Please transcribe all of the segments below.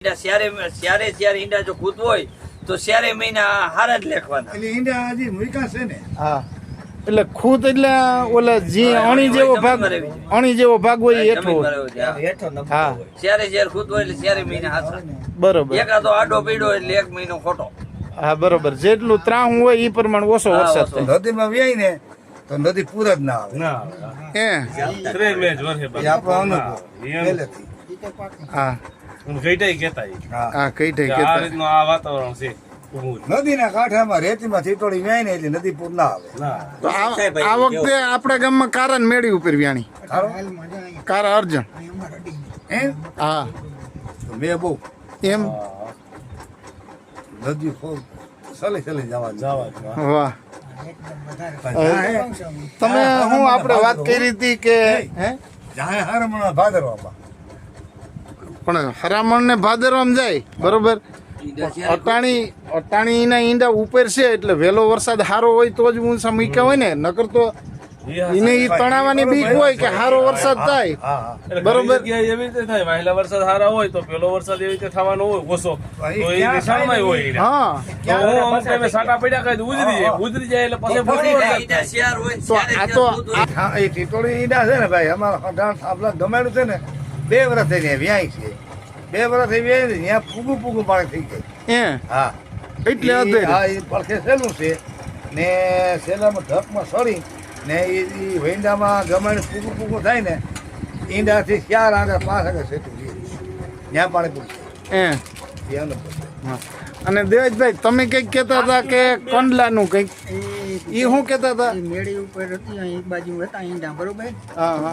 સ્યારે ઈંડા જો ખુદ હોય તો સ્યારે મહિના હારા જ લેખવાના. એટલે ઈંડા હજી મુકા છે ને. હા એટલે ખુદ એટલે ઓલે જે અણી જેવો ભાગ હોય હેઠો. હા સ્યારે ખુદ હોય એટલે સ્યારે મહિના હાથા. બરોબર. એકાદો આડો પીડો એટલે 1 મહિનો ખોટો. હા બરોબર. જેટલું ત્રાહું હોય એ પ્રમાણે ઓછો વરસાદ થાય. નદીમાં વ્યાય ને તો નદી પૂરા જ ના આવે. આપણો અનુભવ પહેલેથી. હા નદીના કાંઠામાં રેતીમાં થીટોડી વ્યાય ને એટલે નદી પૂર ના આવે. તો આ વખતે આપણા ગામમાં કારા મેળી ઉપર વ્યાણી કારા અર્જણ. હા મેં બહુ એમ નદી સલી જવા. વાહ. તમે હું આપણે વાત કરી હતી કે હરામણ ભાદરવામાં પણ હરામણ ને ભાદરવામાં જાય બરોબર. અટાણી ના ઈંડા ઉપર છે એટલે વહેલો વરસાદ સારો હોય તો જ ઊંચા મૂક્યા હોય ને. નકર તો એને ઈ તણાવવાની બીક હોય કે સારો વરસાદ થાય બરોબર. એવી રીતે થાય વહેલા વરસાદ સારા હોય તો પેલો વરસાદ એવી રીતે થવાનો હોય ઓછો તો એ નિશાળમાં હોય. હા હું અમુક ટાઈમે સાટા પડ્યા કઈ ઉતરી જાય એટલે પછી તો આ તો એ ટીટોળી ઈંડા છે ને ભાઈ અમારા આપણા ગમાડું છે ને 2 વર્ષ થઈને વ્યાય છે. 2 વર્ષ થઈ વ્યાય ને ત્યાં ફૂગું પાણી થઈ જાય. હા એટલે અધેર. હા એ પડખે સહેલું છે ને સહેલામાં ઢકમાં સળી ને એ વૈંડામાં ગમાડી ફૂગું થાય ને ઈંડાથી 4 આગળ 5 આગળ સેટું ત્યાં પાણી પૂરું અને દેવેશભાઈ તમે કઈક કેતા હતા કે કંડલાનું કઈક ઈ શું કેતા હતા? મેળી ઉપર હતી એક બાજુ હતા ઈંડા બરોબર.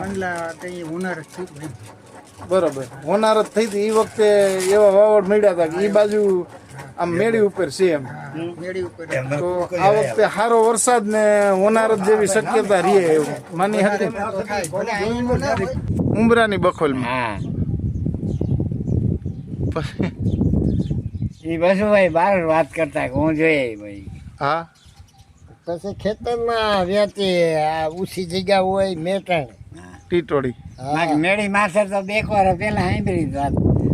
કંડલા તે હોનાર જ થયું. બરોબર હોનાર જ થઈ હતી. એ વખતે એવા વાવડ મળ્યા હતા કે એ બાજુ આમ મેળી ઉપર છે એમ. મેળી ઉપર તો આ વખતે સારો વરસાદ ને હોનારત જેવી શક્યતા રહે એવું માની હતી ઉમરાની બખોલમાં. એ બસુભાઈ બાર વાત કરતા હું જોઈએ ભાઈ. હા પછી ખેતરમાં વ્યાતી ઊંચી જગ્યા હોય મેટાણ ટીટોળી મેળી માથે તો 2 વાર પેલા સાંભળી વાત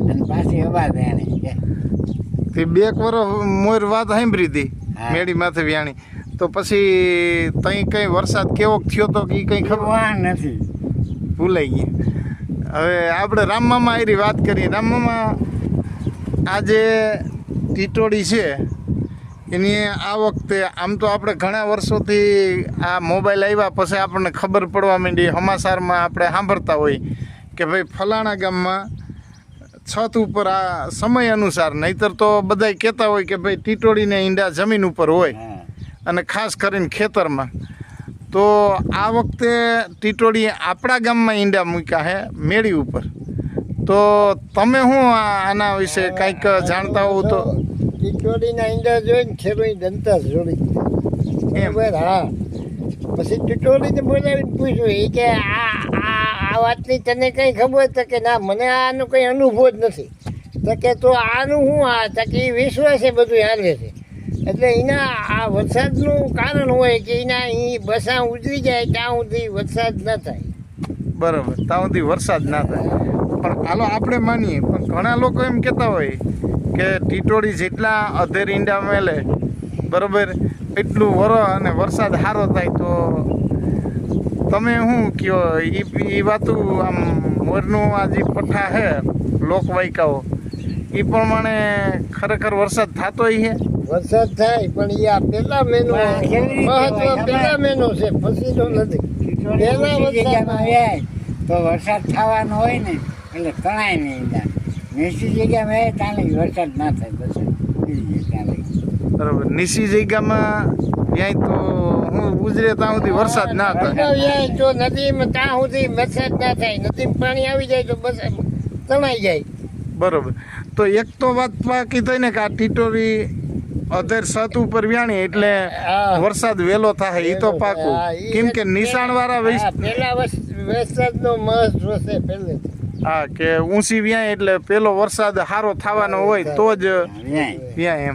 અને પાછી અવાજ એને તે 2 વર્ષ મોર વાત સાંભળી હતી મેળી માથે વ્યાણી. તો પછી તઈ કઈ વરસાદ કેવો થયો તો કે કઈ ખબર નથી ભૂલાઈ ગઈ. હવે આપણે રામમામા એરી વાત કરીએ. રામમામા આજે ટીટોળી છે એની આ વખતે આમ તો આપણે ઘણા વર્ષોથી આ મોબાઈલ આવ્યા પછી આપણને ખબર પડવા માંડી. સમાચારમાં આપણે સાંભળતા હોય કે ભાઈ ફલાણા ગામમાં છત ઉપર આ સમય અનુસાર, નહીતર તો બધાય કહેતા હોય કે ભાઈ ટીટોળીને ઈંડા જમીન ઉપર હોય અને ખાસ કરીને ખેતરમાં. તો આ વખતે ટીટોળી આપણા ગામમાં ઈંડા મૂક્યા છે મેળી ઉપર. તો તમે શું આના વિશે કંઈક જાણતા હોવ તો? ટીટોળીના ઈંડા જોઈને ખેડૂત દંતા જોડી બરાબર. હા પછી ટીટોળીને બોલાવીને પૂછ્યું એ કે આ વાતની તને કંઈ ખબર તો કે ના મને આનું કંઈ અનુભવ જ નથી. તો કે તો આનું શું આ તો કે એ વિશ્વાસ છે બધું હાલે છે. એટલે એના આ વરસાદનું કારણ હોય કે એના એ બસા ઉતરી જાય ત્યાં સુધી વરસાદ ન થાય. બરાબર ત્યાં સુધી વરસાદ ના થાય. પણ હાલો આપણે માનીએ પણ ઘણા લોકો એમ કહેતા હોય કે ટીટોળી જેટલા અધેર ઈંડા મેલે બરાબર એટલું અને વરસાદ સારો થાય. તો તમે શું કહો એ વાતું આમ મોરનું આ જે પઠ્ઠા છે લોકવાયકાઓ એ પ્રમાણે ખરેખર વરસાદ થતો છે? વરસાદ થાય પણ એ આ પહેલા મહિનો મહત્વ પહેલા મહિનો છે પછીનો નથી. પહેલા વરસાદ તો વરસાદ થવાનો હોય ને એટલે તણાય નહીં ઈંડા. નીચી જગ્યામાં ત્યાં વરસાદ ના થાય બસ બરાબર. નીચી જગ્યામાં ક્યાંય તો હું ગુજરે ત્યાં સુધી વરસાદ ના થાય. તો નદીમાં ત્યાં સુધી વરસાદ ના થાય. નદીમાં પાણી આવી જાય તો બસ તણાઈ જાય. બરોબર. તો એક તો વાત બાકી થઈ ને કે આ ટીટોળી અધેર છત ઉપર વ્યાણી એટલે વરસાદ વહેલો થાય એ તો પાકું. કેમ કે નિશાણ વાળા પેલા વરસાદનો મહત્વ છે પહેલે. હા કે ઊંચી વ્યાય એટલે પેલો વરસાદ સારો થવાનો હોય તો જ વ્યાય એમ.